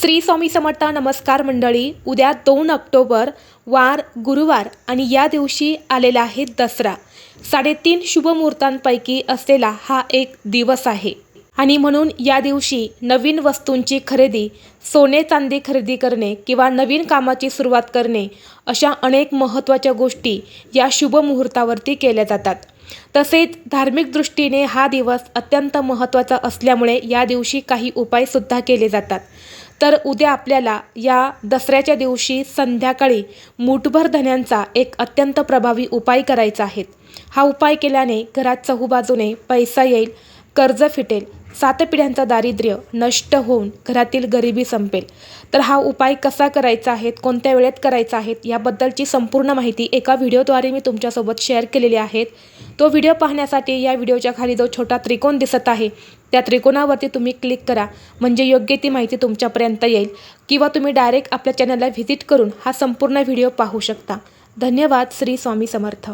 श्री स्वामी समर्थ. नमस्कार मंडळी. उद्या 2 ऑक्टोबर वार गुरुवार आणि या दिवशी आलेला आहे दसरा. 3.5 शुभ मुहूर्तांपैकी असलेला हा एक दिवस आहे आणि म्हणून या दिवशी नवीन वस्तूंची खरेदी, सोने चांदी खरेदी करणे किंवा नवीन कामाची सुरुवात करणे अशा अनेक महत्त्वाच्या गोष्टी या शुभ मुहूर्तावरती केल्या जातात. तसेच धार्मिक दृष्टीने हा दिवस अत्यंत महत्त्वाचा असल्यामुळे या दिवशी काही उपायसुद्धा केले जातात. तर उद्या आपल्याला या दसऱ्याच्या दिवशी संध्याकाळी मूठभर धन्यांचा एक अत्यंत प्रभावी उपाय करायचा आहे. हा उपाय केल्याने घरात चहूबाजूने पैसा येईल, कर्ज फिटेल, 7 पिढ्यांचा दारिद्र्य नष्ट होऊन घरातील गरिबी संपेल. तर हा उपाय कसा करायचा आहे, कोणत्या वेळेत करायचा आहे याबद्दलची संपूर्ण माहिती एका व्हिडिओद्वारे मी तुमच्यासोबत शेअर केलेली आहे. तो व्हिडिओ पाहण्यासाठी या व्हिडिओच्या खाली जो छोटा त्रिकोण दिसत आहे त्या त्रिकोणावरती तुम्ही क्लिक करा, म्हणजे योग्य ती माहिती तुमच्यापर्यंत येईल. किंवा तुम्ही डायरेक्ट आपल्या चॅनलला व्हिजिट करून हा संपूर्ण व्हिडिओ पाहू शकता. धन्यवाद. श्री स्वामी समर्थ.